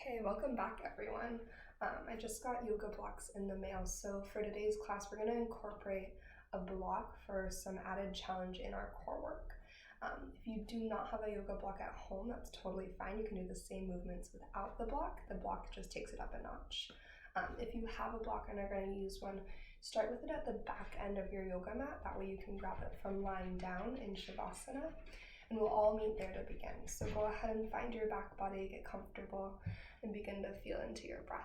Hey, welcome back everyone. I just got yoga blocks in the mail, so for today's class we're going to incorporate a block for some added challenge in our core work. If you do not have a yoga block at home, that's totally fine. You can do the same movements without the block just takes it up a notch. If you have a block and are going to use one, start with it at the back end of your yoga mat, that way you can grab it from lying down in Shavasana. And we'll all meet there to begin. So go ahead and find your back body, get comfortable, and begin to feel into your breath.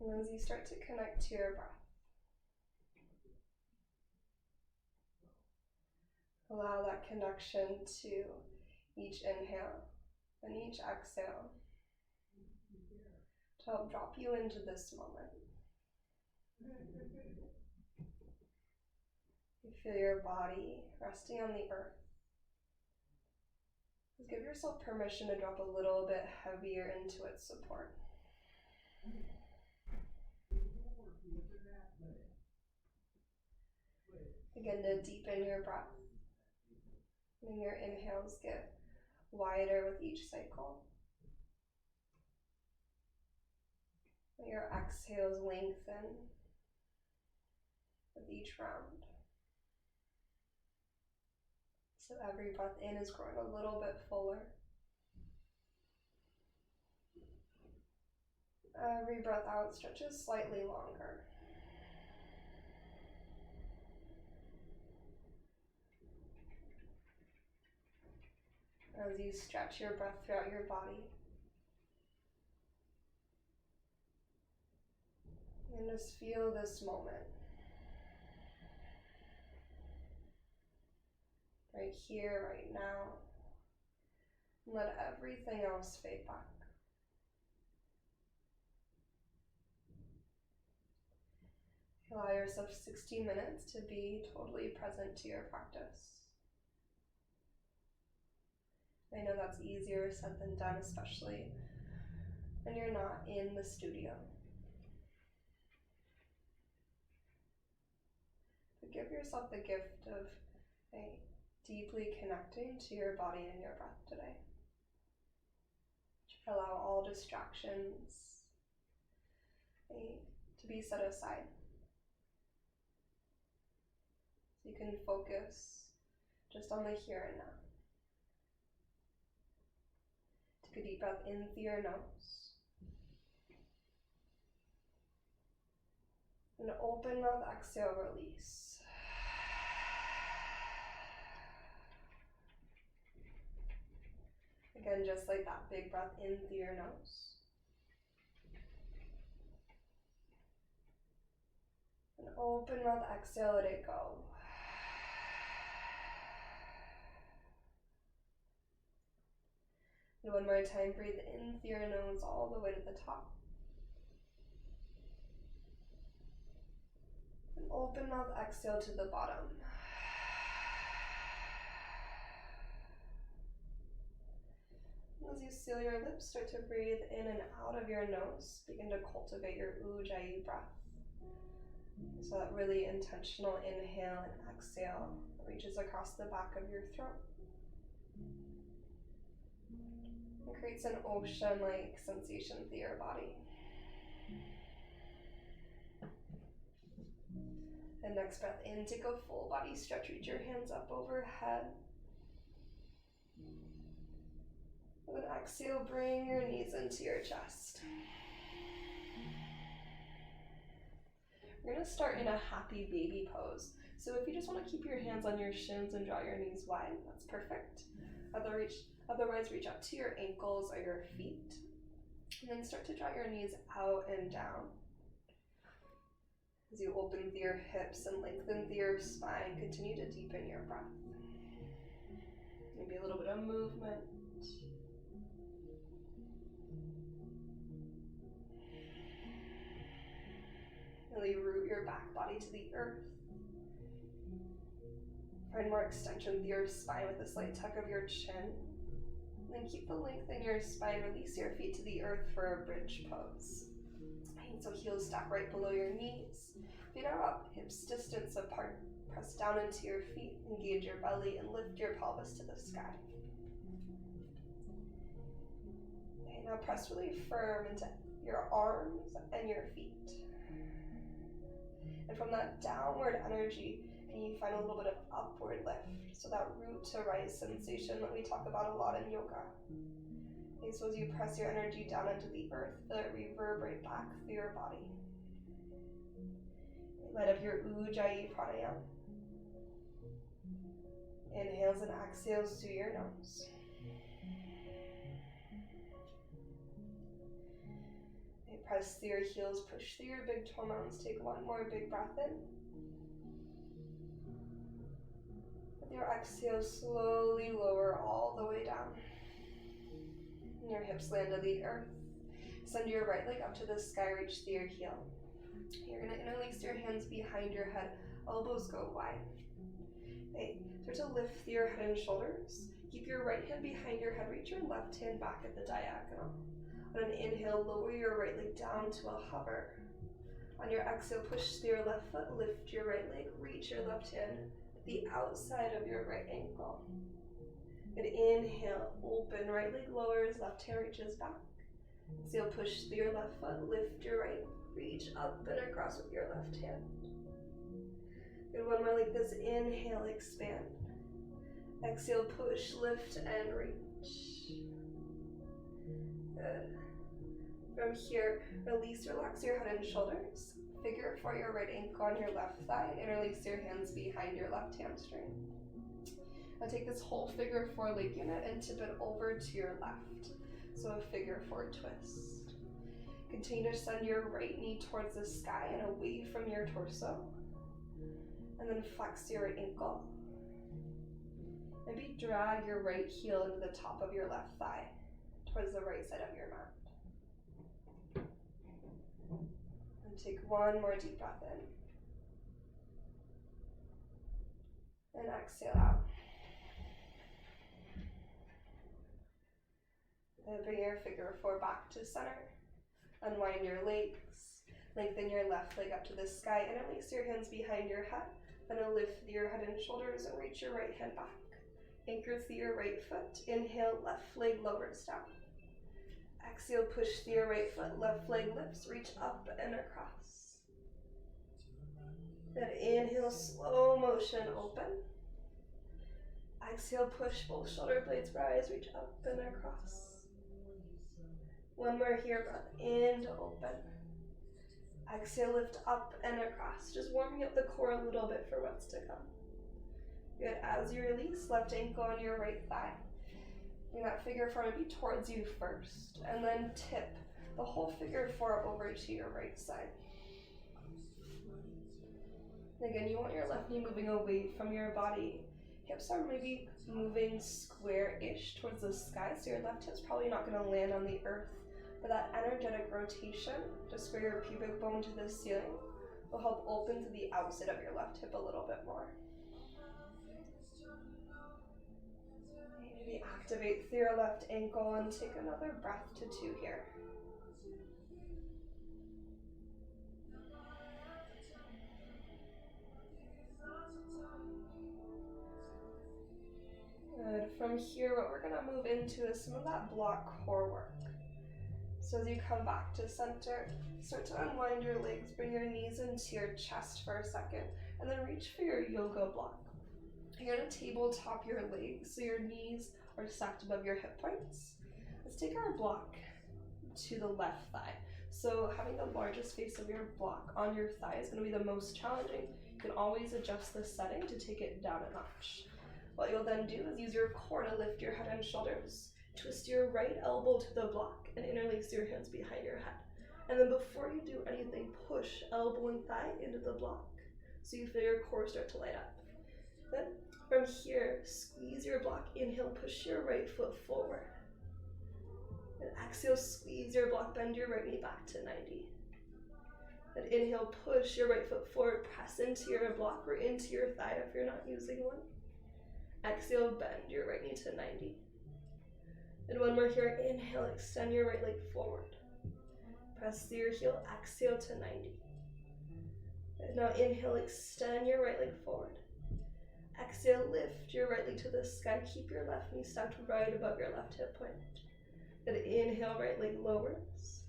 And as you start to connect to your breath, allow that connection to each inhale and each exhale to help drop you into this moment. You feel your body resting on the earth. Just give yourself permission to drop a little bit heavier into its support. Begin to deepen your breath. And your inhales get wider with each cycle. And your exhales lengthen with each round. So every breath in is growing a little bit fuller. Every breath out stretches slightly longer. As you stretch your breath throughout your body, and just feel this moment. Right here, right now. And let everything else fade back. Allow yourself 60 minutes to be totally present to your practice. I know that's easier said than done, especially when you're not in the studio. But give yourself the gift of deeply connecting to your body and your breath today. Allow all distractions to be set aside. So you can focus just on the here and now. Take a deep breath in through your nose. And open mouth, exhale, release. Again, just like that, big breath in through your nose. And open mouth, exhale, let it go. And one more time, breathe in through your nose all the way to the top. And open mouth, exhale to the bottom. As you seal your lips, start to breathe in and out of your nose. Begin to cultivate your Ujjayi breath. So that really intentional inhale and exhale reaches across the back of your throat. It creates an ocean-like sensation through your body. And next breath in, take a full body stretch, reach your hands up overhead. And then exhale, bring your knees into your chest. We're going to start in a happy baby pose. So if you just want to keep your hands on your shins and draw your knees wide, that's perfect. Otherwise, reach up to your ankles or your feet. And then start to draw your knees out and down. As you open through your hips and lengthen through your spine, continue to deepen your breath. Maybe a little bit of movement. Really root your back body to the earth. Find more extension through your spine with a slight tuck of your chin. Then keep the length in your spine. Release your feet to the earth for a bridge pose. And so heels stack right below your knees. Feet are up, hips distance apart. Press down into your feet, engage your belly, and lift your pelvis to the sky. Okay, now press really firm into your arms and your feet. And from that downward energy, can you find a little bit of upward lift? So that root to rise sensation that we talk about a lot in yoga. Okay, so as you press your energy down into the earth, let it reverberate back through your body. Light up your Ujjayi pranayama. Inhales and exhales through your nose. Okay, press through your heels, push through your big toe mounds. Take one more big breath in. With your exhale, slowly lower all the way down. And your hips land to the earth. Send your right leg up to the sky, reach through your heel. You're going to interlace your hands behind your head, elbows go wide. Okay, start to lift through your head and shoulders. Keep your right hand behind your head, reach your left hand back at the diagonal. On an inhale, lower your right leg down to a hover. On your exhale, push through your left foot, lift your right leg, reach your left hand at the outside of your right ankle. Good, inhale, open, right leg lowers, left hand reaches back. Exhale, push through your left foot, lift your right, reach up and across with your left hand. Good, one more like this, inhale, expand. Exhale, push, lift, and reach. Good. From here, release, relax your head and shoulders. Figure for your right ankle on your left thigh. Interlace your hands behind your left hamstring. Now take this whole figure four leg unit and tip it over to your left. So a figure four twist. Continue to send your right knee towards the sky and away from your torso. And then flex your right ankle. Maybe drag your right heel into the top of your left thigh towards the right side of your mat. And take one more deep breath in. And exhale out. And bring your figure four back to center. Unwind your legs. Lengthen your left leg up to the sky. Interlace your hands behind your head. Then lift your head and shoulders and reach your right hand back. Anchor through your right foot. Inhale, left leg lowers down. Exhale, push through your right foot. Left leg lifts, reach up and across. Then inhale, slow motion, open. Exhale, push, both shoulder blades rise, reach up and across. One more here, breath in to open. Exhale, lift up and across. Just warming up the core a little bit for what's to come. Good, as you release, left ankle on your right thigh. Bring that figure four maybe towards you first, and then tip the whole figure four over to your right side. And again, you want your left knee moving away from your body. Hips are maybe moving square-ish towards the sky, so your left hip's probably not going to land on the earth. But that energetic rotation, just for your pubic bone to the ceiling, will help open to the outside of your left hip a little bit more. Maybe activate through your left ankle and take another breath to two here. Good. From here, what we're going to move into is some of that block core work. So as you come back to center, start to unwind your legs, bring your knees into your chest for a second, and then reach for your yoga block. You're going to tabletop your legs so your knees are stacked above your hip points. Let's take our block to the left thigh. So having the largest space of your block on your thigh is going to be the most challenging. You can always adjust the setting to take it down a notch. What you'll then do is use your core to lift your head and shoulders. Twist your right elbow to the block and interlace your hands behind your head. And then before you do anything, push elbow and thigh into the block so you feel your core start to light up. Then from here, squeeze your block. Inhale, push your right foot forward. And exhale, squeeze your block, bend your right knee back to 90. Then inhale, push your right foot forward, press into your block or into your thigh if you're not using one. Exhale, bend your right knee to 90. And one more here. Inhale, extend your right leg forward. Press through your heel, exhale to 90. And now inhale, extend your right leg forward. Exhale, lift your right leg to the sky. Keep your left knee stacked right above your left hip point. Good. Inhale, right leg lowers.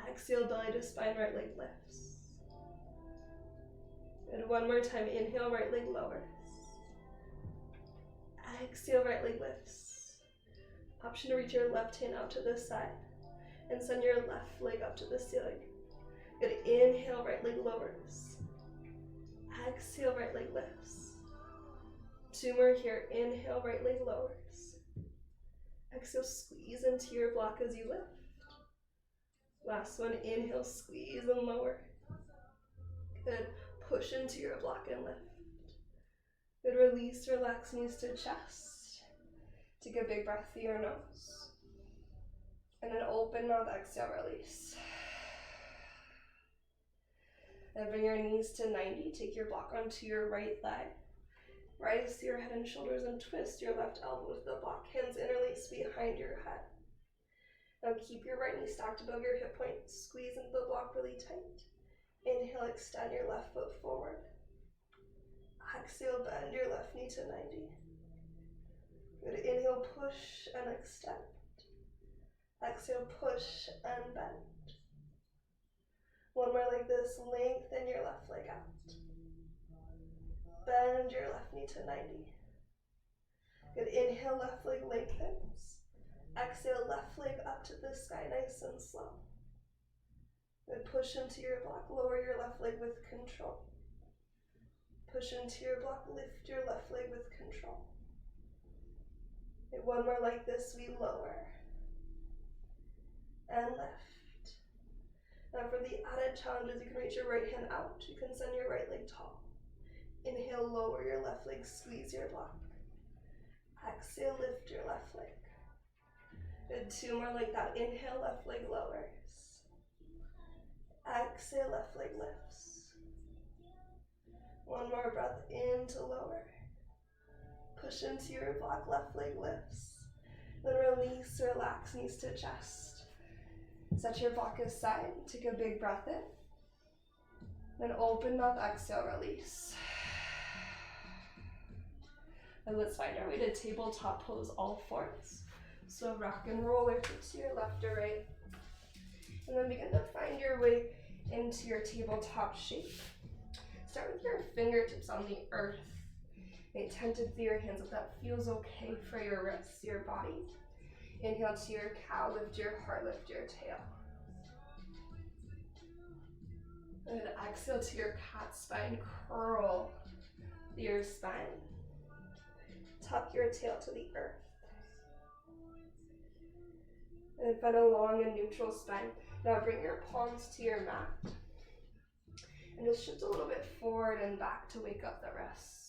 Exhale, belly to spine, right leg lifts. Good. One more time. Inhale, right leg lowers. Exhale, right leg lifts. Option to reach your left hand out to the side and send your left leg up to the ceiling. Good. Inhale, right leg lowers. Exhale, right leg lifts. Two more here. Inhale, right leg lowers. Exhale, squeeze into your block as you lift. Last one. Inhale, squeeze and lower. Good. Push into your block and lift. Good. Release, relax knees to chest. Take a big breath through your nose. And then open mouth, exhale, release. And bring your knees to 90. Take your block onto your right leg. Rise to your head and shoulders and twist your left elbow to the block. Hands interlace behind your head. Now keep your right knee stacked above your hip point. Squeeze into the block really tight. Inhale, extend your left foot forward. Exhale, bend your left knee to 90. Good. Inhale, push and extend. Exhale, push and bend. One more like this. Lengthen your left leg out. Bend your left knee to 90. Good. Inhale, left leg lengthens. Exhale, left leg up to the sky, nice and slow. Good. Push into your block. Lower your left leg with control. Push into your block. Lift your left leg with control. Okay, one more like this. We lower and lift. Now for the added challenges, you can reach your right hand out. You can send your right leg tall. Inhale, lower your left leg, squeeze your block. Exhale, lift your left leg. Good. Two more like that. Inhale, left leg lowers. Exhale, left leg lifts. One more breath in to lower. Push into your block, left leg lifts. Then release, relax, knees to chest. Set your block aside. Take a big breath in. Then open mouth, exhale, release. And let's find our way to tabletop pose, all fours. So rock and roll your feet to your left or right. And then begin to find your way into your tabletop shape. Start with your fingertips on the earth. Okay, tented through your hands if that feels okay for your wrists, your body. Inhale to your cow, lift your heart, lift your tail. And then exhale to your cat spine, curl your spine. Tuck your tail to the earth. And find a long and neutral spine. Now bring your palms to your mat. And just shift a little bit forward and back to wake up the wrists.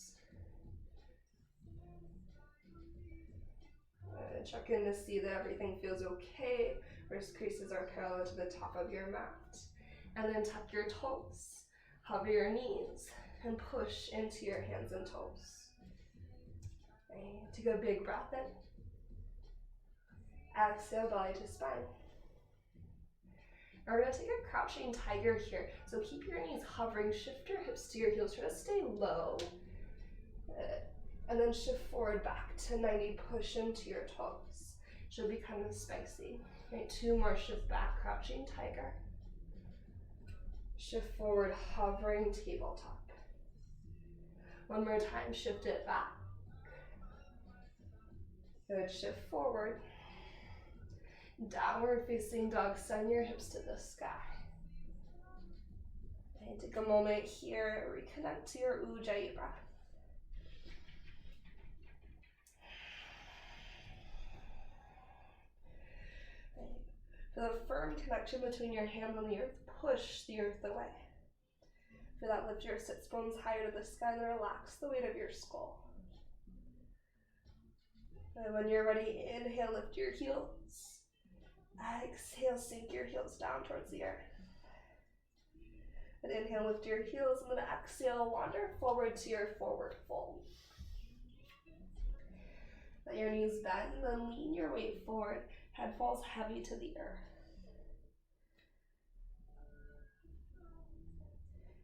Check in to see that everything feels okay. Wrist creases are parallel to the top of your mat. And then tuck your toes. Hover your knees and push into your hands and toes. Okay. Take a big breath in. Exhale, belly to spine. Now we're going to take a crouching tiger here. So keep your knees hovering, shift your hips to your heels, try to stay low. And then shift forward back to 90, push into your toes. Should be kind of spicy. Okay, two more, shift back, crouching tiger. Shift forward, hovering tabletop. One more time, shift it back. Good, shift forward. Downward facing dog, send your hips to the sky. Okay, take a moment here, reconnect to your Ujjayi breath. Okay. Feel a firm connection between your hands and the earth, push the earth away. Feel that, lift your sits bones higher to the sky and relax the weight of your skull. And when you're ready, inhale, lift your heels. Exhale, sink your heels down towards the earth. And inhale, lift your heels, and then exhale, wander forward to your forward fold. Let your knees bend, then lean your weight forward. Head falls heavy to the earth.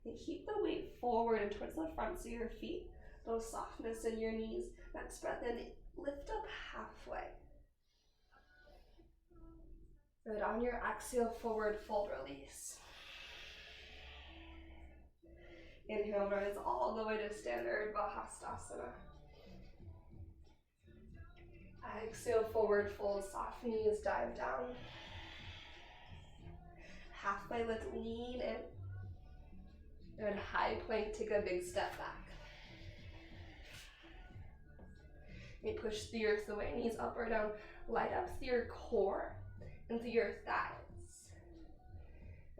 And keep the weight forward and towards the fronts of your feet. Little softness in your knees. Next breath in, lift up halfway. Good. On your exhale, forward fold release. Inhale, rise all the way to standard Bahastasana. Exhale, forward fold, soft knees, dive down. Halfway lift, lean in. Good. High plank, take a big step back. You push the earth away, knees up or down. Light up through your core and through your thighs.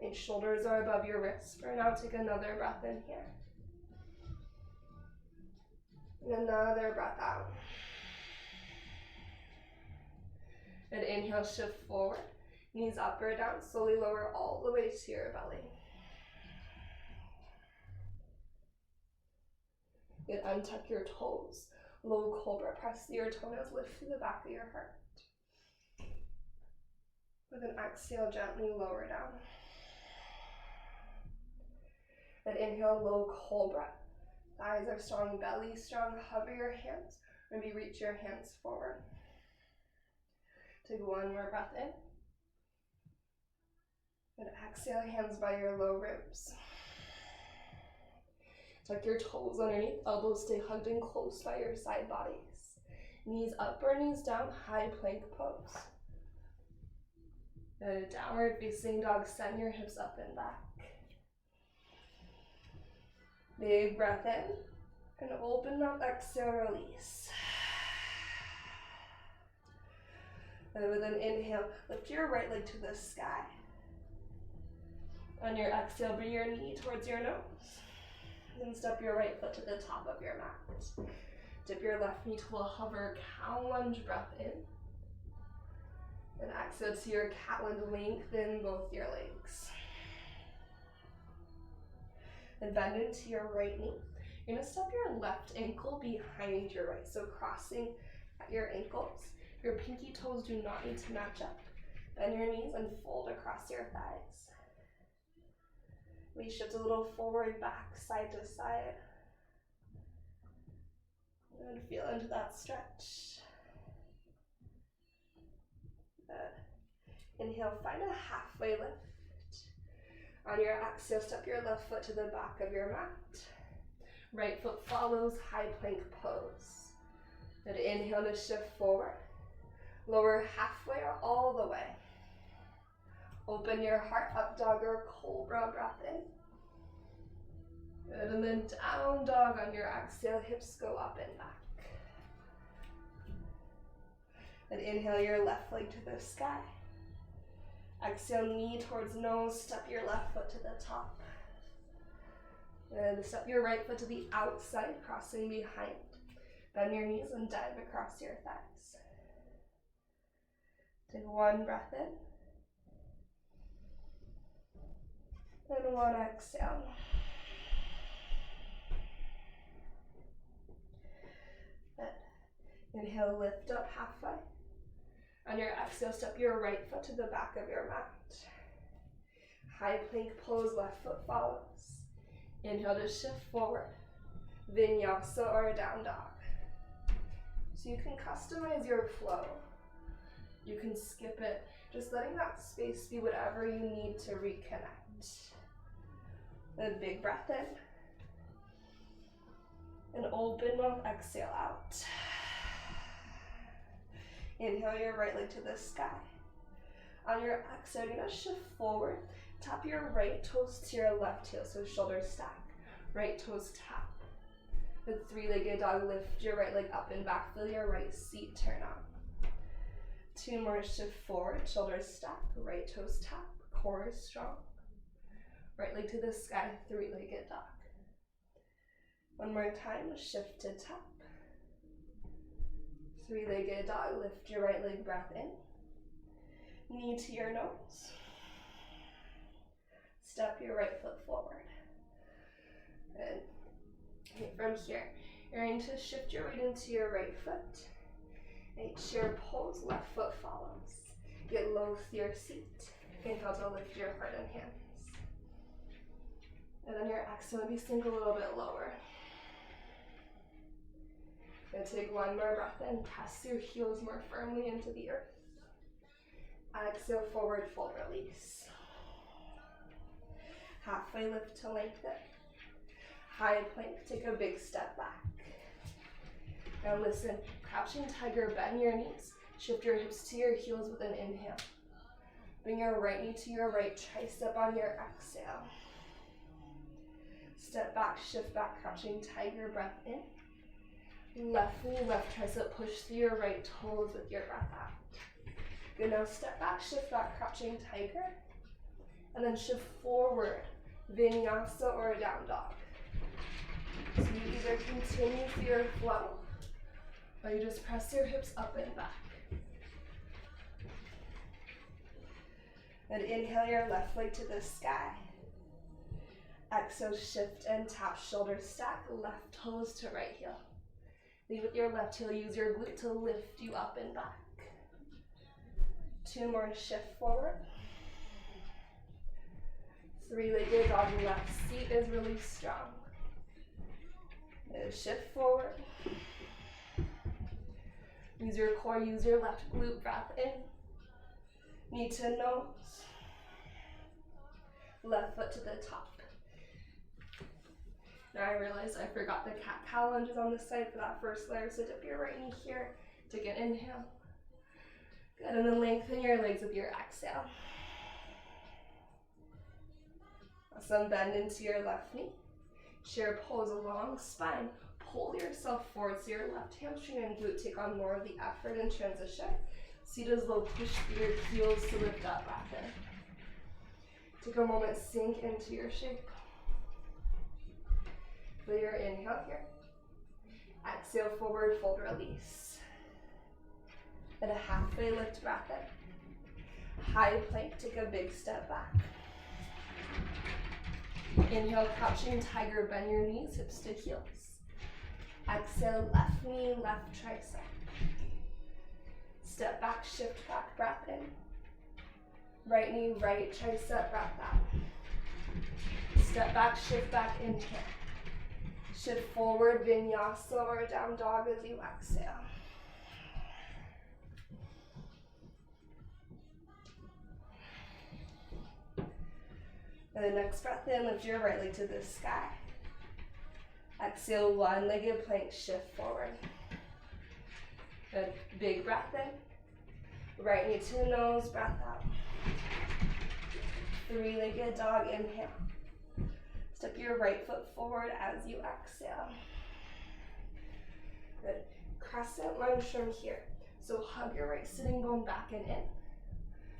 And shoulders are above your wrists. For now, take another breath in here. And another breath out. And inhale, shift forward. Knees up or down. Slowly lower all the way to your belly. Good. Untuck your toes. Low cobra. Press your toenails. Lift through the back of your heart. With an exhale, gently lower down. Then inhale, low cobra. Thighs are strong, belly strong. Hover your hands. Maybe reach your hands forward. Take one more breath in. And exhale, hands by your low ribs. Tuck your toes underneath, elbows stay hugged in close by your side bodies. Knees up or knees down, high plank pose. Good. Downward facing dog, send your hips up and back. Big breath in, and open up, exhale, release. And with an inhale, lift your right leg to the sky. On your exhale, bring your knee towards your nose. Then step your right foot to the top of your mat. Dip your left knee to a hover cow lunge, breath in. And exhale to your cat lunge, lengthen both your legs. And bend into your right knee. You're gonna step your left ankle behind your right. So crossing at your ankles. Your pinky toes do not need to match up. Bend your knees and fold across your thighs. We shift a little forward, back, side to side. And feel into that stretch. Good. Inhale, find a halfway lift. On your exhale, step your left foot to the back of your mat. Right foot follows, high plank pose. Good. Inhale to shift forward. Lower halfway or all the way. Open your heart, up dog or cobra, breath in. Good, and then down dog on your exhale, hips go up and back. And inhale your left leg to the sky. Exhale, knee towards nose, step your left foot to the top. And step your right foot to the outside, crossing behind. Bend your knees and dive across your thighs. Take one breath in. And one exhale. Good. Inhale, lift up halfway. On your exhale, step your right foot to the back of your mat. High plank pose, left foot follows. Inhale to shift forward. Vinyasa or down dog. So you can customize your flow. You can skip it, just letting that space be whatever you need to reconnect. A big breath in. And open mouth, exhale out. Inhale your right leg to the sky. On your exhale, you're gonna shift forward. Tap your right toes to your left heel, so shoulders stack. Right toes tap. With three-legged dog, lift your right leg up and back. Feel your right seat turn on. Two more, shift forward, shoulders stack. Right toes tap, core is strong. Right leg to the sky, three-legged dog. One more time, shift to tap. Three-legged dog, lift your right leg, breath in. Knee to your nose. Step your right foot forward. And from here, you're going to shift your weight into your right foot. 8, chair pose, left foot follows. Get low with your seat. Inhale to lift your heart and hands. And then your exhale, maybe sink a little bit lower. Gonna take one more breath in, press your heels more firmly into the earth. Exhale, forward fold, release. Halfway lift to lengthen. High plank, take a big step back. Now listen, crouching tiger, bend your knees. Shift your hips to your heels with an inhale. Bring your right knee to your right tricep on your exhale. Step back, shift back, crouching tiger, breath in. Left knee, left tricep, push through your right toes with your breath out. Good, now step back, shift back, crouching tiger. And then shift forward, vinyasa or a down dog. So you either continue through your flow, or you just press your hips up and back. And inhale your left leg to the sky. Exhale, shift and tap, shoulder stack, left toes to right heel. Lead with your left heel, use your glute to lift you up and back. 2 more, shift forward. 3-legged dog, left seat is really strong. And shift forward. Use your core, use your left glute, breath in. Knee to nose. Left foot to the top. Now I realize I forgot the cat-cow lunges on this side for that first layer, so dip your right knee here, take an inhale. Good, and then lengthen your legs with your exhale. Awesome, bend into your left knee. Chair pose, long spine. Pull yourself forward so your left hamstring and glute take on more of the effort in transition. Seat is low, push through your heels to lift up back in. Take a moment, sink into your shape. Feel your inhale here. Exhale, forward fold, release. And a halfway lift, breath in. High plank, take a big step back. Inhale, crouching tiger, bend your knees, hips to heels. Exhale, left knee, left tricep. Step back, shift back, breath in. Right knee, right tricep, breath out. Step back, shift back, inhale. Shift forward, vinyasa or down dog as you exhale. And the next breath in, lift your right leg to the sky. Exhale, 1-legged plank, shift forward. Good, big breath in. Right knee to nose, breath out. 3-legged dog, inhale. Step your right foot forward as you exhale. Good. Crescent lunge from here. So hug your right sitting bone back and in.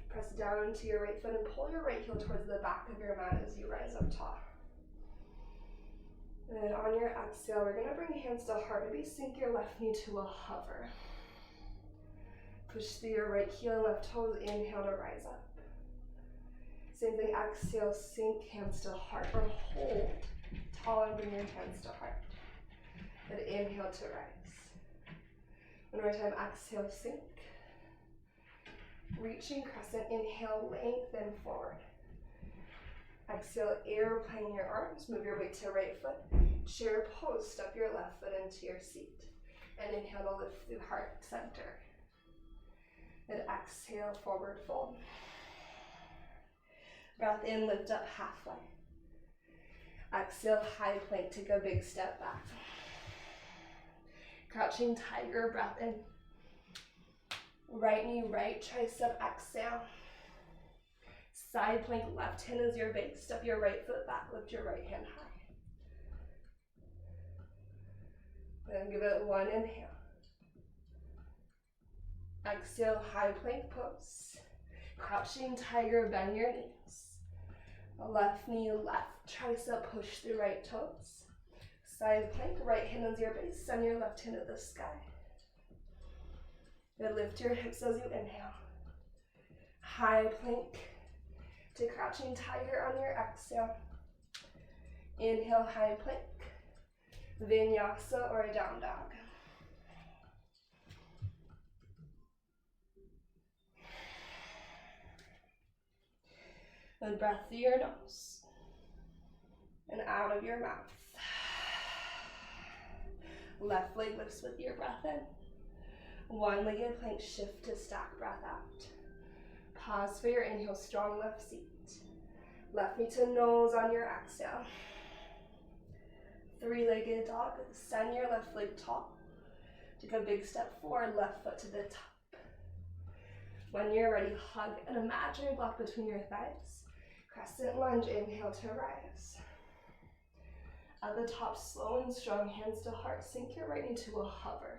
Press down into your right foot and pull your right heel towards the back of your mat as you rise up tall. And then on your exhale, we're gonna bring hands to heart. Maybe sink your left knee to a hover. Push through your right heel, left toes, inhale to rise up. Same thing, exhale, sink hands to heart, or hold tall and bring your hands to heart. And inhale to rise. One more time, exhale, sink. Reaching crescent, inhale, lengthen forward. Exhale, airplane your arms, move your weight to right foot. Chair pose, step your left foot into your seat. And inhale to lift through heart center. And exhale, forward fold. Breath in, lift up halfway. Exhale, high plank, take a big step back. Crouching tiger, breath in. Right knee, right tricep, exhale. Side plank, left hand is your base. Step your right foot back, lift your right hand high. Then give it 1 inhale. Exhale, high plank pose. Crouching tiger, bend your knees. Left knee, left tricep, push through right toes. Side plank, right hand is your base. Send your left hand to the sky. Good, lift your hips as you inhale. High plank to crouching tiger on your exhale. Inhale, high plank. Vinyasa or a down dog. Then breath through your nose and out of your mouth. Left leg lifts with your breath in. One-legged plank shift to stack, breath out. Pause for your inhale, strong left seat. Left knee to nose on your exhale. Three-legged dog, send your left leg tall. Take a big step forward, left foot to the top. When you're ready, hug an imaginary block between your thighs. Crescent lunge, inhale to rise. At the top, slow and strong, hands to heart. Sink your right knee to a hover.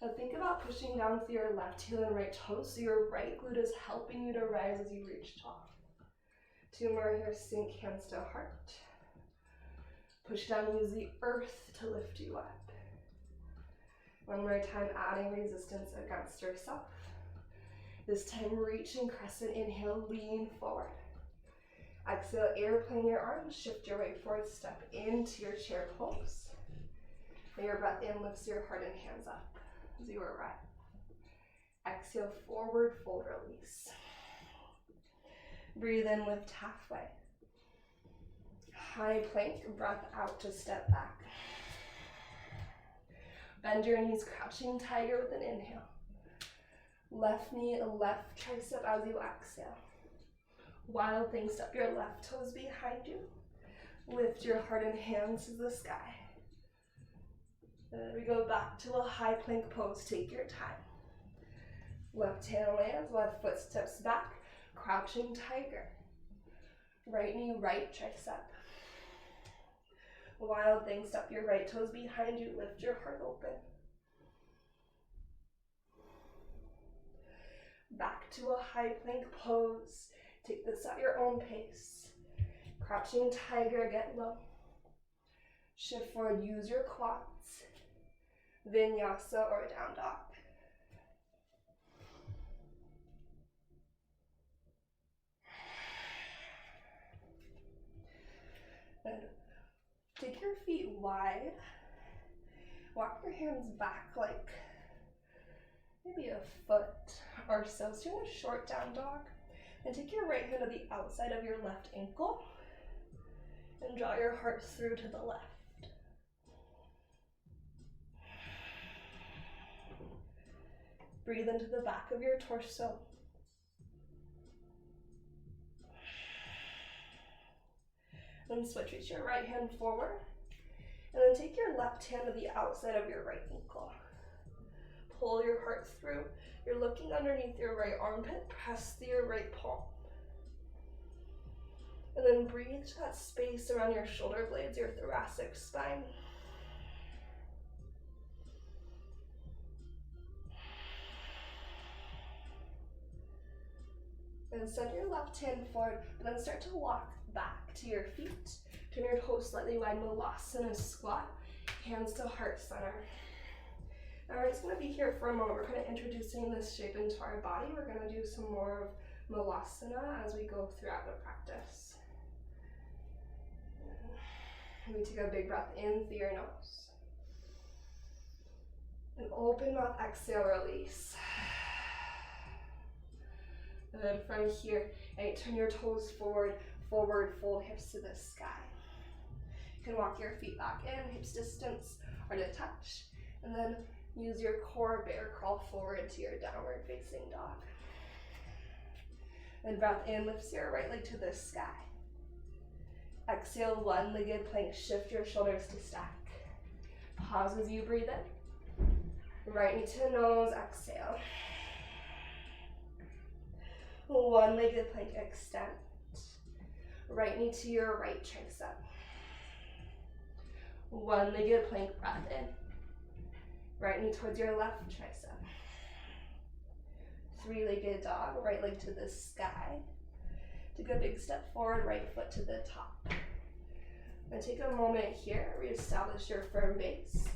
Now think about pushing down through your left heel and right toes so your right glute is helping you to rise as you reach top. Two more here, sink hands to heart. Push down, use the earth to lift you up. One more time, adding resistance against yourself. This time, reaching crescent, inhale, lean forward. Exhale, airplane your arms, shift your weight forward, step into your chair pose. May your breath in lifts your heart and hands up as you arrive. Exhale, forward fold, release. Breathe in, lift halfway. High plank, breath out to step back. Bend your knees, crouching tiger with an inhale. Left knee, left tricep as you exhale. Wild thing, step your left toes behind you. Lift your heart and hands to the sky. Then we go back to a high plank pose, take your time. Left hand lands, left foot steps back, crouching tiger. Right knee, right tricep. Wild thing, step your right toes behind you, lift your heart open. Back to a high plank pose. Take this at your own pace. Crouching tiger, get low. Shift forward, use your quads. Vinyasa or down dog. And take your feet wide. Walk your hands back like maybe a foot or so. So you're in a short down dog. And take your right hand to the outside of your left ankle and draw your heart through to the left. Breathe into the back of your torso. Then switch, reach your right hand forward. And then take your left hand to the outside of your right ankle. Pull your heart through. You're looking underneath your right armpit. Press through your right palm. And then breathe to that space around your shoulder blades, your thoracic spine. And send your left hand forward, and then start to walk back to your feet. Turn your toes slightly wide, Malasana squat, hands to heart center. Now we're just going to be here for a moment. We're kind of introducing this shape into our body. We're going to do some more of Malasana as we go throughout the practice. We take a big breath in through your nose. And open mouth, exhale, release. And then from here, turn your toes forward, forward fold, hips to the sky. You can walk your feet back in, hips distance, or to touch. And then use your core, bear crawl forward to your downward facing dog. And breath in, lifts your right leg to the sky. Exhale, one-legged plank, shift your shoulders to stack. Pause as you breathe in. Right knee to nose, exhale. One-legged plank, extend. Right knee to your right tricep. One-legged plank, breath in. Right knee towards your left tricep. Three-legged dog, right leg to the sky. Take a big step forward, right foot to the top. Now take a moment here, reestablish your firm base.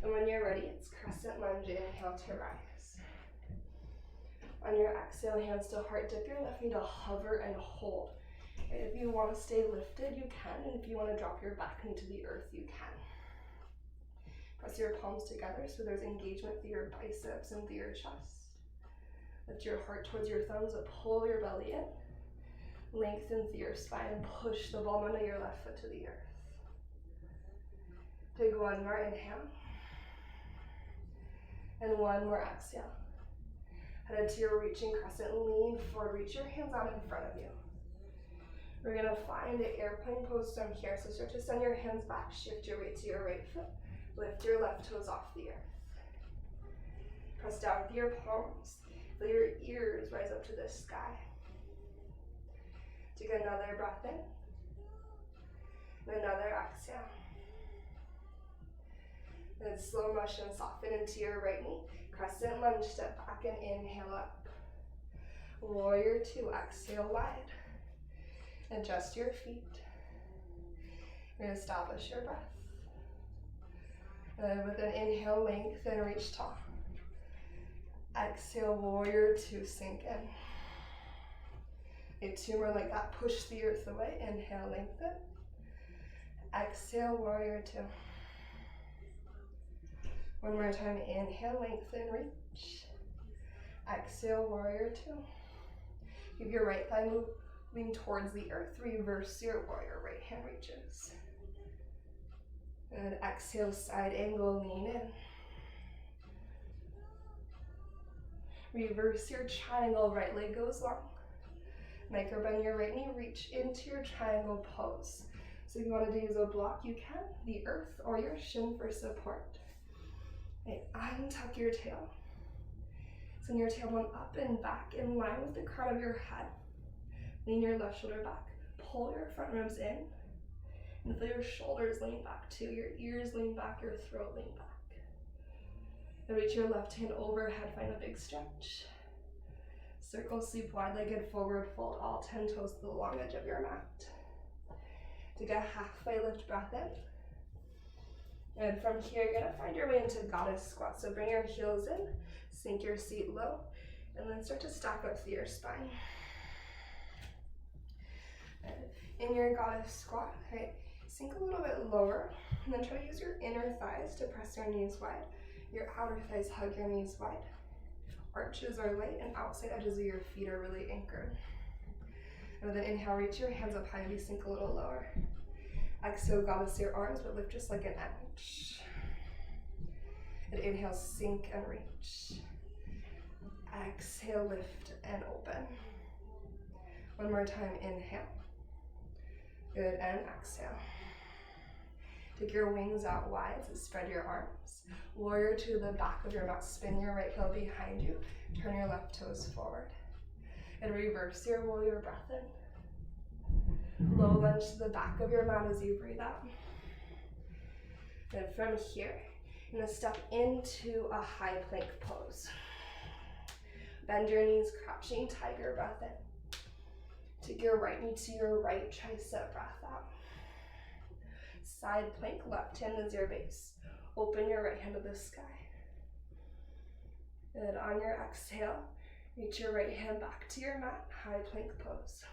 And when you're ready, it's crescent lunge, inhale to rise. On your exhale, hands to heart, dip your left knee to hover and hold. And if you want to stay lifted, you can. And if you want to drop your back knee to the earth, you can. Press your palms together so there's engagement through your biceps and through your chest. Lift your heart towards your thumbs, pull your belly in. Lengthen through your spine and push the bottom of your left foot to the earth. Take one more inhale. And one more exhale. Head to your reaching crescent. Lean forward. Reach your hands out in front of you. We're going to find an airplane pose from here. So start to send your hands back. Shift your weight to your right foot. Lift your left toes off the earth. Press down with your palms. Feel your ears rise up to the sky. Take another breath in. And another exhale. And slow motion, soften into your right knee. Crescent lunge, step back and inhale up. Warrior two, exhale wide. Adjust your feet. Reestablish your breath. And with an inhale, lengthen, reach tall. Exhale, warrior two, sink in. Okay, two more like that. Push the earth away. Inhale, lengthen. Exhale, warrior two. One more time. Inhale, lengthen, reach. Exhale, warrior two. Keep your right thigh moving towards the earth. Reverse your warrior. Right hand reaches. And exhale, side angle, lean in. Reverse your triangle, right leg goes long. Micro bend your right knee, reach into your triangle pose. So if you want to use a block, you can, the earth or your shin for support. Okay, untuck your tail. Send your tailbone up and back in line with the crown of your head. Lean your left shoulder back. Pull your front ribs in. And feel your shoulders lean back too. Your ears lean back, your throat lean back. And reach your left hand overhead, find a big stretch. Circle, sweep, wide-legged forward fold, all 10 toes to the long edge of your mat. Take a halfway lift breath in. And from here, you're gonna find your way into goddess squat. So bring your heels in, sink your seat low, and then start to stack up through your spine. And in your goddess squat, right, sink a little bit lower, and then try to use your inner thighs to press your knees wide. Your outer thighs hug your knees wide. Arches are light and outside edges of your feet are really anchored. And with an inhale, reach your hands up high, we sink a little lower. Exhale, goddess your arms, but lift just like an inch. And inhale, sink and reach. Exhale, lift and open. One more time, inhale. Good, and exhale. Take your wings out wide, so spread your arms. Warrior to the back of your mat, spin your right heel behind you, turn your left toes forward. And reverse your warrior breath in. Low lunge to the back of your mat as you breathe out. Then from here, you're gonna step into a high plank pose. Bend your knees, crouching tiger breath in. Take your right knee to your right tricep, breath out. Side plank, left hand is your base. Open your right hand to the sky. And on your exhale, reach your right hand back to your mat, high plank pose.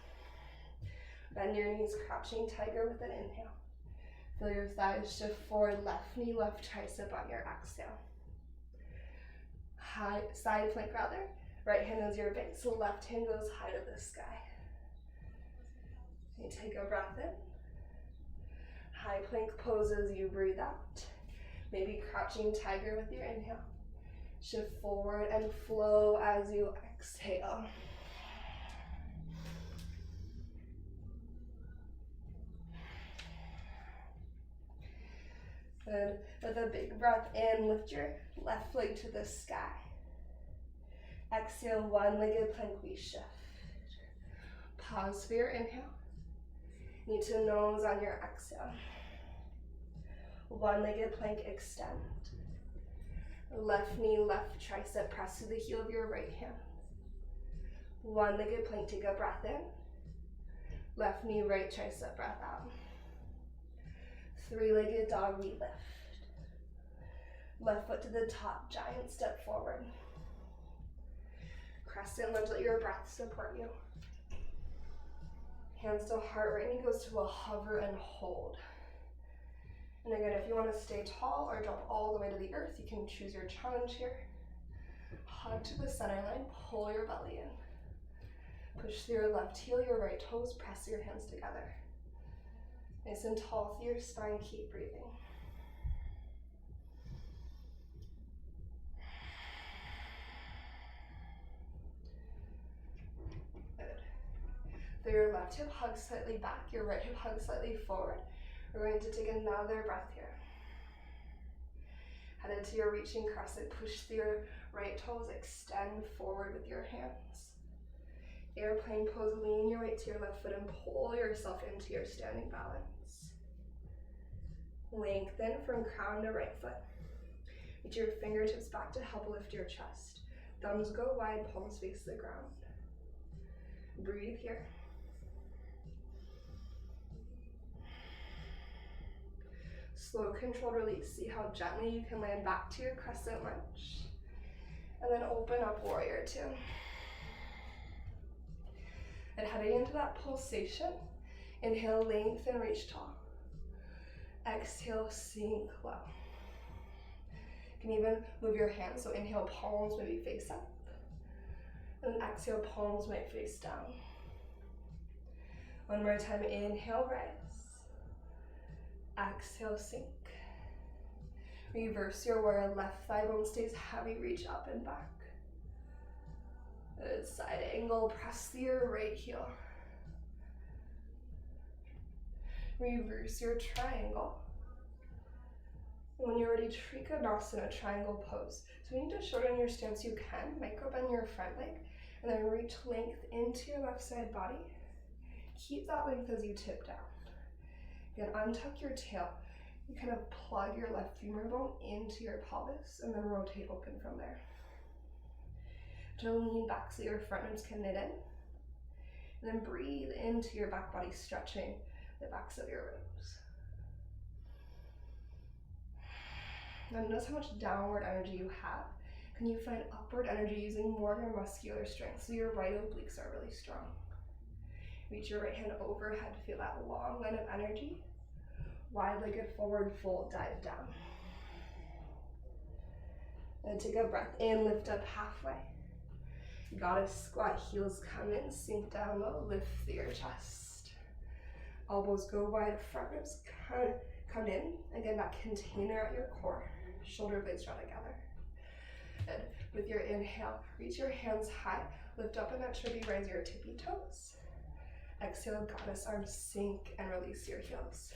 Bend your knees, crouching tiger with an inhale. Feel your thighs shift forward, left knee, left tricep on your exhale. High, side plank rather. Right hand is your base, left hand goes high to the sky. You take a breath in. High plank pose as you breathe out. Maybe crouching tiger with your inhale. Shift forward and flow as you exhale. Good. With a big breath in, lift your left leg to the sky. Exhale, one-legged plank, we shift. Pause for your inhale. Knee to nose on your exhale. One-legged plank, extend. Left knee, left tricep, press to the heel of your right hand. One-legged plank, take a breath in. Left knee, right tricep, breath out. Three-legged dog, we lift. Left foot to the top, giant step forward. Crescent lunge, let your breath support you. Hands to heart, right knee goes to a hover and hold. And again, if you want to stay tall or drop all the way to the earth, you can choose your challenge here. Hug to the center line, pull your belly in. Push through your left heel, your right toes, press your hands together. Nice and tall through your spine, keep breathing. Good. Through your left hip, hug slightly back, your right hip, hug slightly forward. We're going to take another breath here. Head into your reaching crescent, push through your right toes, extend forward with your hands. Airplane pose, lean your weight to your left foot and pull yourself into your standing balance. Lengthen from crown to right foot. Reach your fingertips back to help lift your chest. Thumbs go wide, palms face the ground. Breathe here. Slow, controlled release. See how gently you can land back to your crescent lunge. And then open up, warrior two. And heading into that pulsation, inhale, lengthen, reach tall. Exhale, sink low. You can even move your hands, so inhale, palms maybe face up. And exhale, palms might face down. One more time, inhale, rise. Exhale, sink. Reverse your warrior, left thigh bone stays heavy, reach up and back. Good, side angle, press through your right heel. Reverse your triangle. When you're ready, Trikonasana, triangle pose. So you need to shorten your stance, you can. Micro bend your front leg, and then reach length into your left side body. Keep that length as you tip down. Again, untuck your tail. You kind of plug your left femur bone into your pelvis, and then rotate open from there. To lean back so your front ribs can knit in. And then breathe into your back body, stretching the backs of your ribs. Now notice how much downward energy you have. Can you find upward energy using more of your muscular strength so your right obliques are really strong? Reach your right hand overhead, feel that long line of energy. Wide-legged forward fold, dive down. And take a breath in, lift up halfway. Goddess squat, heels come in, sink down low, lift through your chest. Elbows go wide, front ribs come in. Again, that container at your core. Shoulder blades draw together. And with your inhale, reach your hands high, lift up and naturally raise your tippy toes. Exhale, goddess arms, sink and release your heels.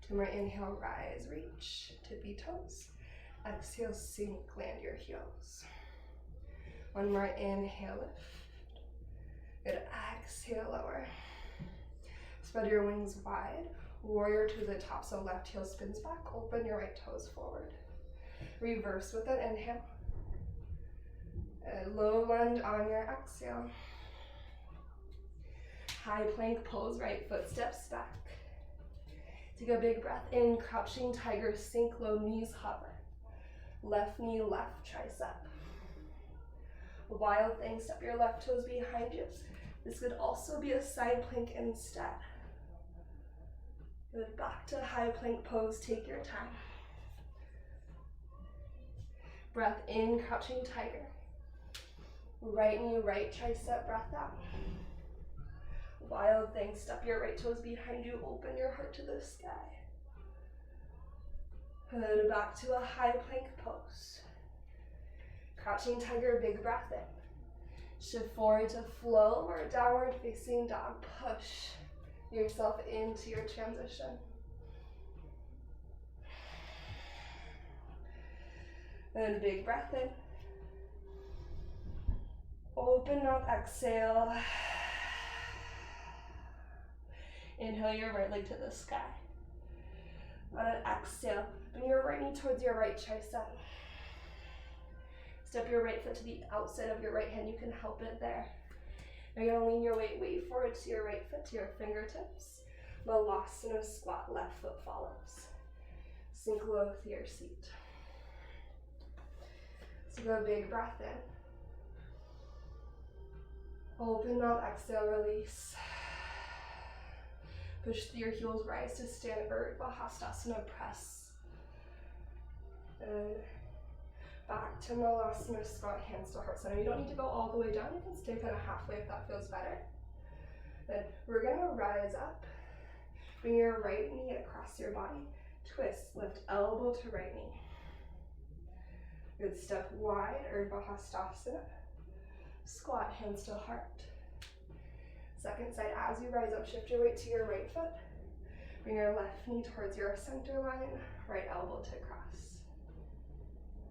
Two more, inhale, rise, reach, tippy toes. Exhale, sink, land your heels. One more, inhale, lift. Good, exhale, lower. Spread your wings wide. Warrior to the top, so left heel spins back. Open your right toes forward. Reverse with an inhale. A low lunge on your exhale. High plank pose, right foot steps back. Take a big breath in, crouching tiger, sink low, knees hover. Left knee, left tricep. Wild thing, step your left toes behind you. This could also be a side plank instead. Good, back to high plank pose, take your time. Breath in, crouching tiger. Right knee, right tricep, breath out. Wild thing, step your right toes behind you, open your heart to the sky. Good, back to a high plank pose. Crouching tiger, big breath in. Shift forward to flow or downward facing dog. Push yourself into your transition. Then big breath in. Open mouth, exhale. Inhale your right leg to the sky. On an exhale, bring your right knee towards your right tricep. Step your right foot to the outside of your right hand. You can help it there. You're going to lean your weight way forward to your right foot, to your fingertips. Balasana squat, left foot follows. Sink low to your seat. So go big breath in. Open mouth, exhale, release. Push through your heels, rise to stand, Urdhva Hastasana, press. Good. Back to Malasana squat, hands to heart center. You don't need to go all the way down. You can stay kind of halfway if that feels better. Then we're gonna rise up. Bring your right knee across your body. Twist, lift elbow to right knee. Good, step wide, Urdhva Hastasana. Squat, hands to heart. Second side, as you rise up, shift your weight to your right foot. Bring your left knee towards your center line, right elbow to cross.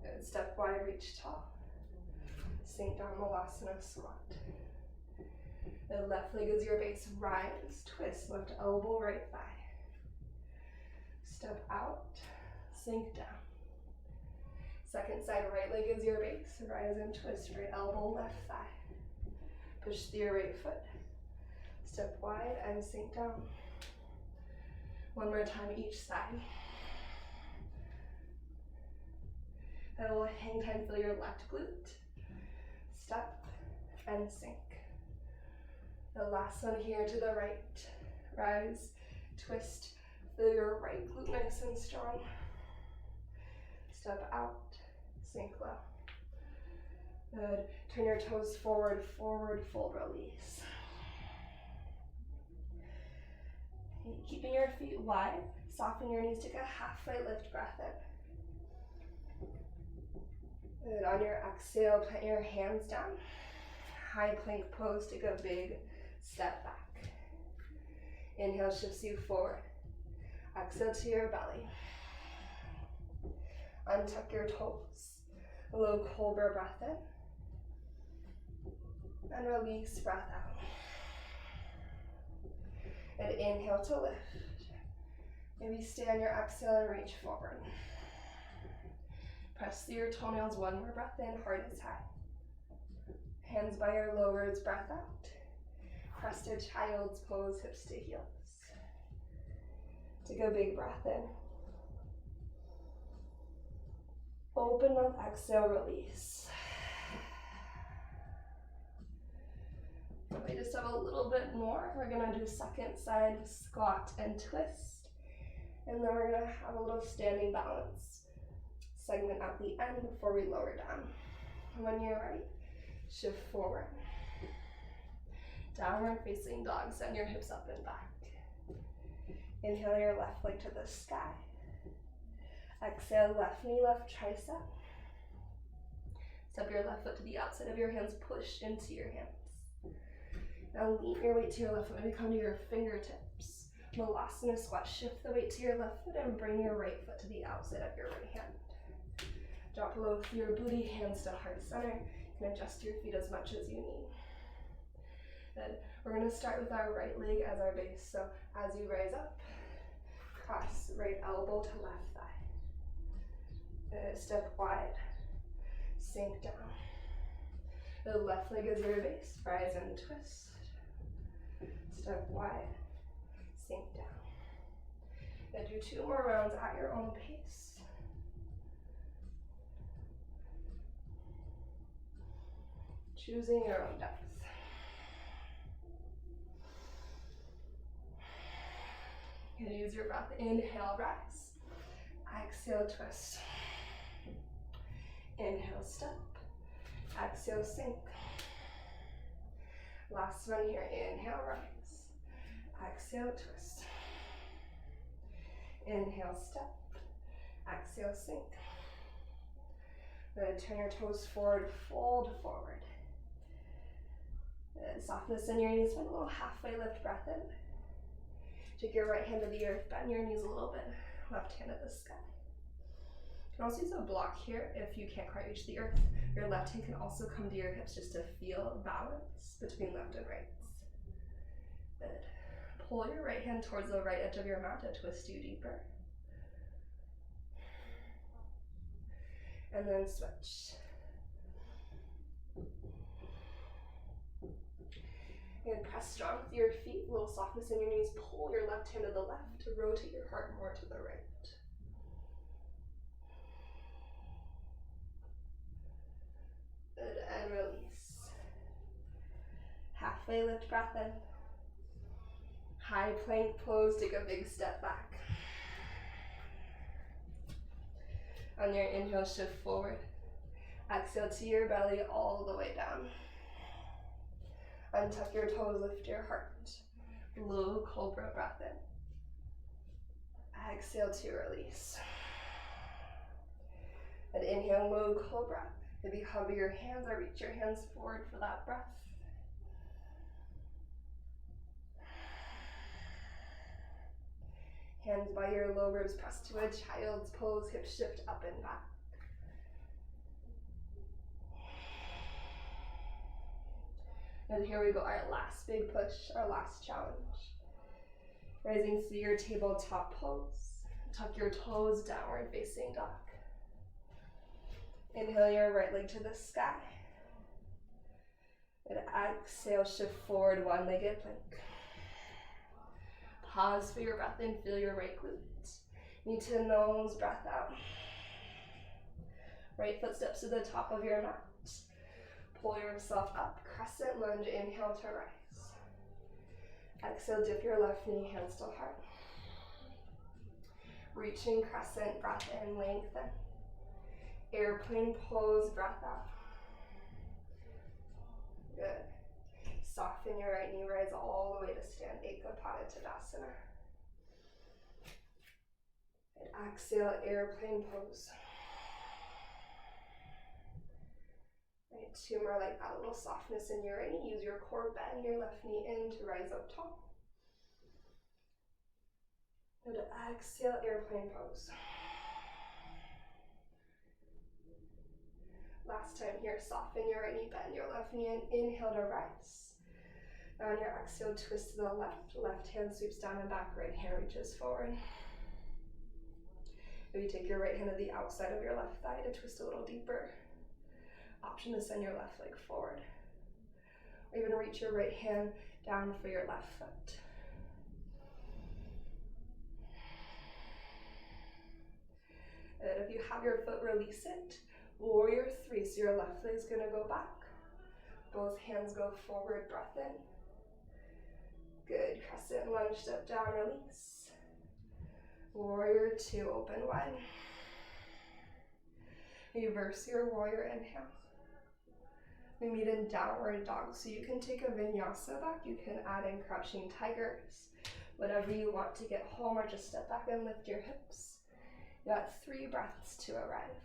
Good, step wide, reach tall. Sink down, Malasana squat. The left leg is your base, rise, twist, lift elbow, right thigh. Step out, sink down. Second side, right leg is your base, rise and twist, right elbow, left thigh. Push through your right foot. Step wide and sink down. One more time each side. And we'll hang time, feel your left glute. Step and sink. The last one here to the right. Rise, twist, feel your right glute nice and strong. Step out, sink low. Good. Turn your toes forward, forward, full release. Keeping your feet wide, soften your knees, take a halfway lift breath in. Good. On your exhale, plant your hands down. High plank pose, take a big step back. Inhale shifts you forward. Exhale to your belly. Untuck your toes. A low cobra breath in. And release, breath out. And inhale to lift. Maybe stay on your exhale and reach forward. Press through your toenails, one more breath in, heart is high. Hands by your lowers, breath out. Press to child's pose, hips to heels. Take a big breath in. Open mouth, exhale, release. We just have a little bit more. We're gonna do second side squat and twist. And then we're gonna have a little standing balance segment at the end before we lower down. And when you're ready, shift forward. Downward facing dog, send your hips up and back. Inhale your left leg to the sky. Exhale, left knee, left tricep. Step your left foot to the outside of your hands, push into your hands. Now lean your weight to your left foot, maybe come to your fingertips. Malasana squat, shift the weight to your left foot and bring your right foot to the outside of your right hand. Drop low through your booty, hands to heart center. You can adjust your feet as much as you need. Then we're gonna start with our right leg as our base. So as you rise up, cross right elbow to left thigh. Step wide, sink down. The left leg is your base, rise and twist. Step wide, sink down. Then do 2 more rounds at your own pace. Choosing your own depth. You can use your breath. Inhale, rise. Exhale, twist. Inhale, step. Exhale, sink. Last one here. Inhale, rise. Exhale, twist. Inhale, step. Exhale, sink. Then turn your toes forward, fold forward. Softness in your knees, find a little halfway lift breath in. Take your right hand to the earth, bend your knees a little bit, left hand at the sky. You can also use a block here if you can't quite reach the earth. Your left hand can also come to your hips just to feel balance between left and right. Good. Pull your right hand towards the right edge of your mat to twist you deeper. And then switch. And press strong with your feet, a little softness in your knees. Pull your left hand to the left to rotate your heart more to the right. Good, and release. Halfway lift breath in. High plank pose, take a big step back. On your inhale, shift forward. Exhale to your belly all the way down. Untuck your toes, lift your heart. Low cobra breath in. Exhale to release. And inhale, low cobra. Maybe hover your hands or reach your hands forward for that breath. Hands by your low ribs, press to a child's pose, hips shift up and back. And here we go, our last big push, our last challenge. Rising to your tabletop pose. Tuck your toes, downward facing dog. Inhale your right leg to the sky. And exhale, shift forward, one-legged plank. Pause for your breath in, feel your right glute. Knee to nose, breath out. Right foot steps to the top of your mat. Pull yourself up, crescent lunge, inhale to rise. Exhale, dip your left knee, hands to heart. Reaching crescent, breath in, lengthen. Airplane pose, breath out. Good. Soften your right knee, rise all the way to stand, Ekapada Tadasana. And exhale, airplane pose. Right, two more like that, a little softness in your right knee. Use your core, bend your left knee in to rise up tall. And exhale, airplane pose. Last time here, soften your right knee, bend your left knee in, inhale to rise. On your exhale, twist to the left. Left hand sweeps down and back, right hand reaches forward. Maybe take your right hand to the outside of your left thigh to twist a little deeper. Option to send your left leg forward. Or even reach your right hand down for your left foot. And if you have your foot, release it. Warrior three, so your left leg's gonna go back. Both hands go forward, breath in. Good, crescent lunge, step down, release. Warrior two, open wide. Reverse your warrior, inhale. We meet in downward dog, so you can take a vinyasa back, you can add in crouching tigers, whatever you want to get home, or just step back and lift your hips. You got 3 breaths to arrive.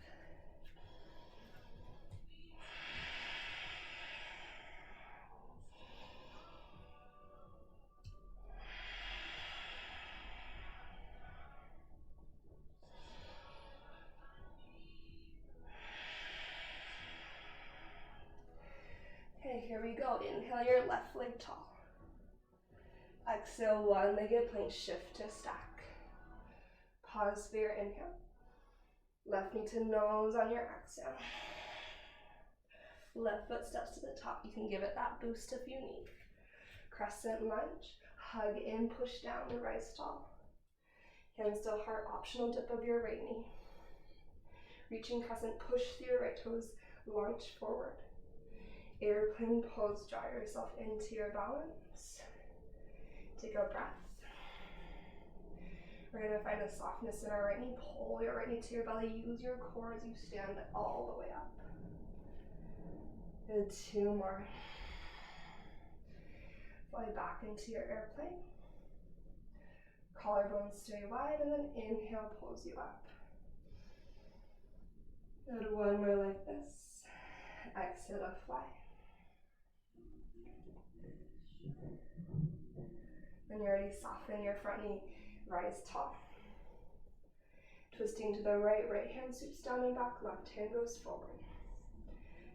Okay, here we go. Inhale your left leg tall. Exhale, one-legged plank, shift to stack. Pause for your inhale. Left knee to nose on your exhale. Left foot steps to the top. You can give it that boost if you need. Crescent lunge. Hug in, push down to rise tall. Hands to heart, optional dip of your right knee. Reaching crescent, push through your right toes, launch forward. Airplane pose, draw yourself into your balance. Take a breath. We're gonna find a softness in our right knee. Pull your right knee to your belly. Use your core as you stand all the way up. And 2 more. Fly back into your airplane. Collarbones stay wide, and then inhale, pulls you up. And 1 more like this. Exhale to fly. When you're ready, soften your front knee, rise tall. Twisting to the right, right hand sweeps down and back, left hand goes forward.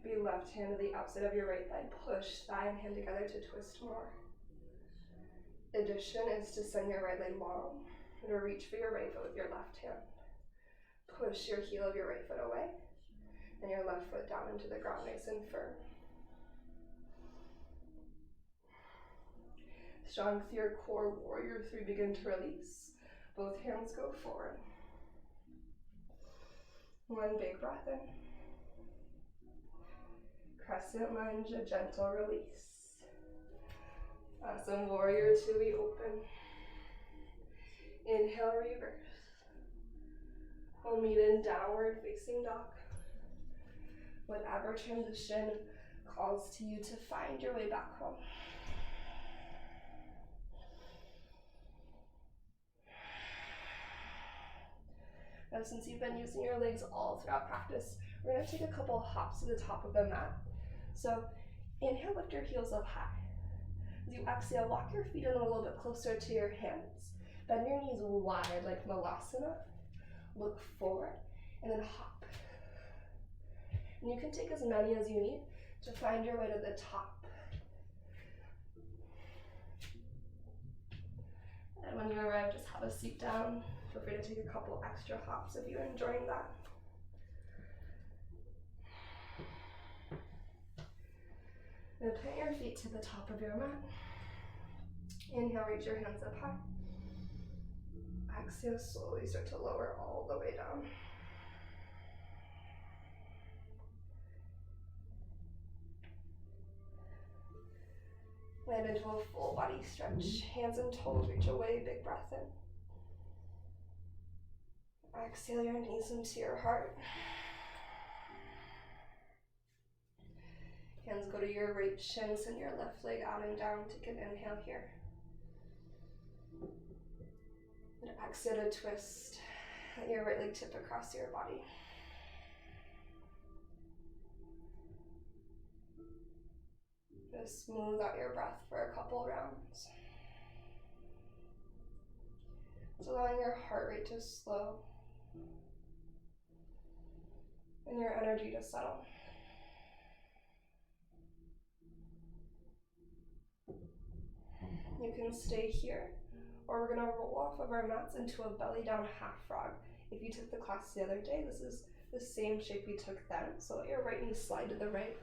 Be left hand to the outside of your right thigh, push thigh and hand together to twist more. Addition is to send your right leg long, and to reach for your right foot with your left hand. Push your heel of your right foot away, and your left foot down into the ground nice and firm. Strong through your core, warrior three, begin to release. Both hands go forward. 1 big breath in. Crescent lunge, a gentle release. Awesome, warrior two, we open. Inhale, reverse. We'll meet in downward facing dog. Whatever transition calls to you to find your way back home. Now, since you've been using your legs all throughout practice, we're going to take a couple hops to the top of the mat. So inhale, lift your heels up high. As you exhale, walk your feet in a little bit closer to your hands. Bend your knees wide like Malasana. Look forward, and then hop. And you can take as many as you need to find your way to the top. And when you arrive, just have a seat down. Feel free to take a couple extra hops if you're enjoying that. And plant your feet to the top of your mat. Inhale, reach your hands up high. Exhale, slowly start to lower all the way down. Land into a full body stretch. Hands and toes reach away, big breath in. Exhale your knees into your heart. Hands go to your right shin, send your left leg out and down. Take an inhale here. And exhale to twist. Let your right leg tip across your body. Just smooth out your breath for a couple rounds. It's allowing your heart rate to slow and your energy to settle. You can stay here, or we're gonna roll off of our mats into a belly down half frog. If you took the class the other day, this is the same shape we took then. So let your right knee slide to the right.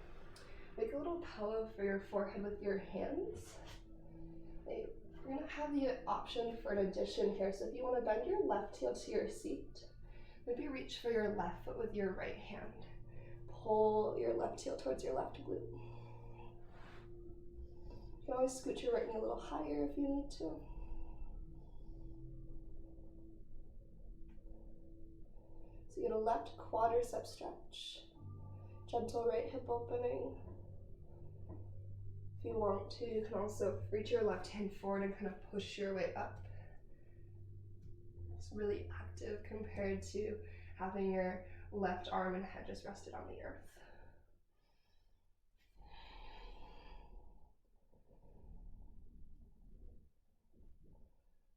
Make a little pillow for your forehead with your hands. We're gonna have the option for an addition here. So if you wanna bend your left heel to your seat, maybe reach for your left foot with your right hand. Pull your left heel towards your left glute. You can always scoot your right knee a little higher if you need to. So you get a left quadricep stretch. Gentle right hip opening. If you want to, you can also reach your left hand forward and kind of push your way up. It's really active compared to having your left arm and head just rested on the earth.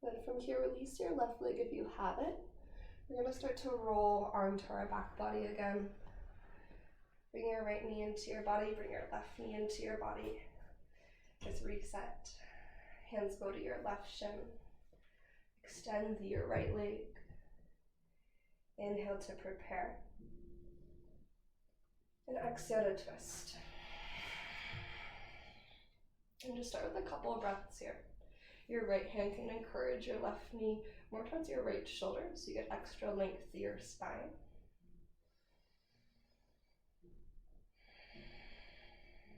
Then from here, release your left leg if you have it. We're going to start to roll onto our back body again. Bring your right knee into your body, bring your left knee into your body. Just reset. Hands go to your left shin. Extend your right leg. Inhale to prepare. And exhale to twist. And just start with a couple of breaths here. Your right hand can encourage your left knee more towards your right shoulder so you get extra length to your spine.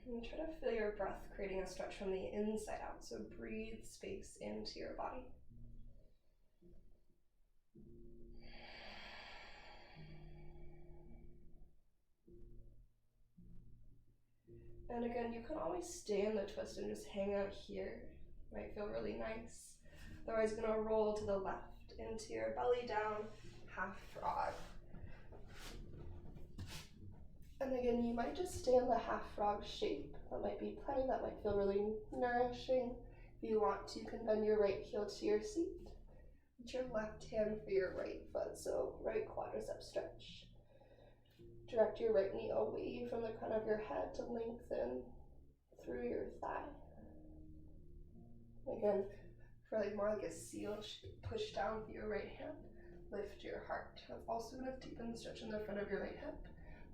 And try to feel your breath creating a stretch from the inside out. So breathe space into your body. And again, you can always stay in the twist and just hang out here. Might feel really nice. Otherwise, you're gonna roll to the left into your belly down, half frog. And again, you might just stay in the half frog shape. That might be plenty, that might feel really nourishing. If you want to, you can bend your right heel to your seat. Put your left hand for your right foot, so right quadricep stretch. Direct your right knee away from the crown of your head to lengthen through your thigh. Again, for more like a seal shape, push down with your right hand, lift your heart. I'm also going to deepen the stretch in the front of your right hip.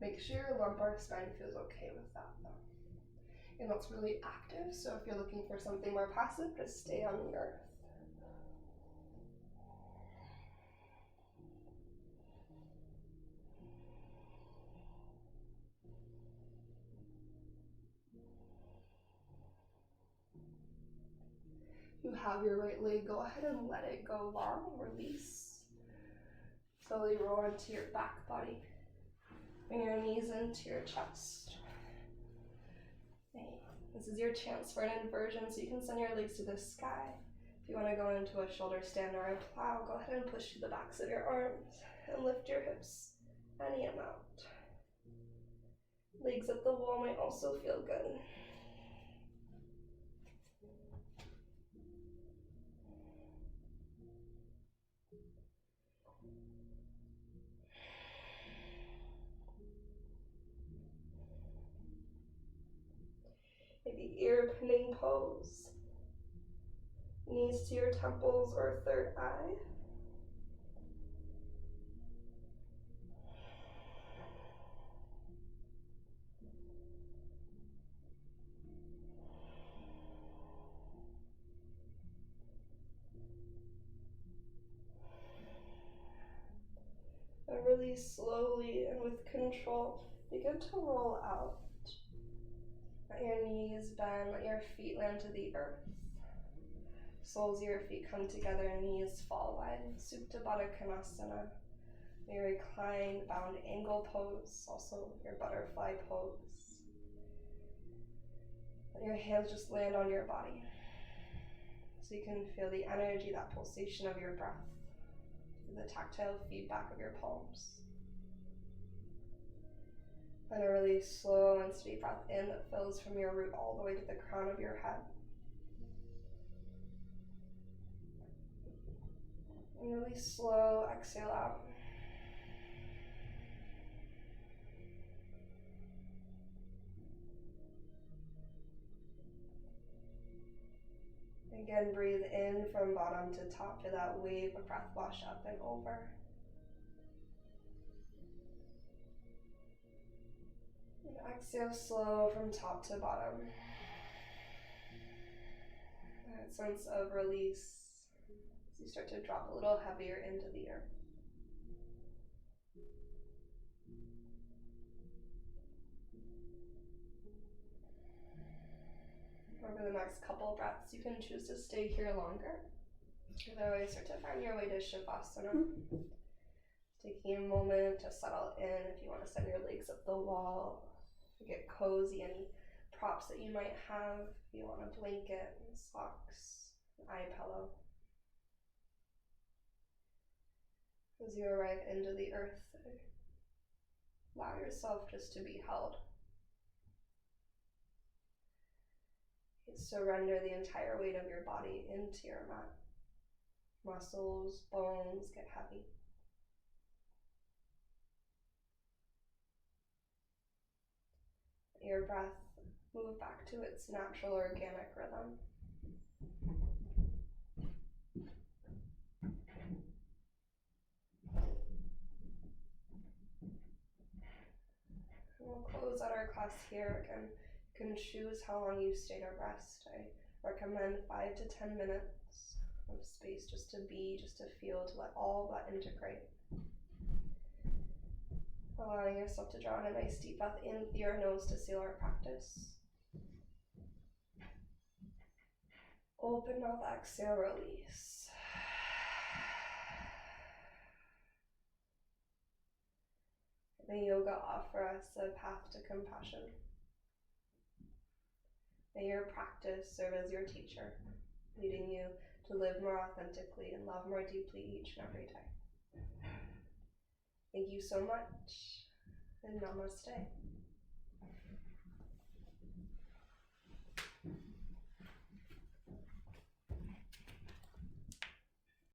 Make sure your lumbar spine feels okay with that though. And that's really active, so if you're looking for something more passive, just stay on the earth. You have your right leg, go ahead and let it go long, release. Slowly roll onto your back body. Bring your knees into your chest. This is your chance for an inversion, so you can send your legs to the sky. If you want to go into a shoulder stand or a plow, go ahead and push through the backs of your arms and lift your hips any amount. Legs at the wall might also feel good. Maybe ear pinning pose. Knees to your temples or third eye. And really slowly and with control, begin to roll out. Let your knees bend, let your feet land to the earth. Soles of your feet come together, knees fall wide. Supta Baddha Konasana. Your reclined bound angle pose, also your butterfly pose. Let your hands just land on your body. So you can feel the energy, that pulsation of your breath, the tactile feedback of your palms. And a really slow and steady breath in that fills from your root all the way to the crown of your head. And really slow exhale out. Again, breathe in from bottom to top to that wave of breath wash up and over. And exhale slow from top to bottom. That sense of release as you start to drop a little heavier into the earth. Over the next couple of breaths, you can choose to stay here longer. Otherwise, start to find your way to Shavasana. Taking a moment to settle in if you want to send your legs up the wall, get cozy, any props that you might have, if you want a blanket, socks, an eye pillow. As you arrive into the earth, allow yourself just to be held. Surrender the entire weight of your body into your mat. Muscles, bones get heavy. Your breath move back to its natural organic rhythm. We'll close out our class here. Again, you can choose how long you stay to rest. I recommend 5 to 10 minutes of space just to be, just to feel, to let all of that integrate. Allowing yourself to draw in a nice deep breath in through your nose to seal our practice. Open mouth, exhale, release. May yoga offer us a path to compassion. May your practice serve as your teacher, leading you to live more authentically and love more deeply each and every day. Thank you so much, and namaste.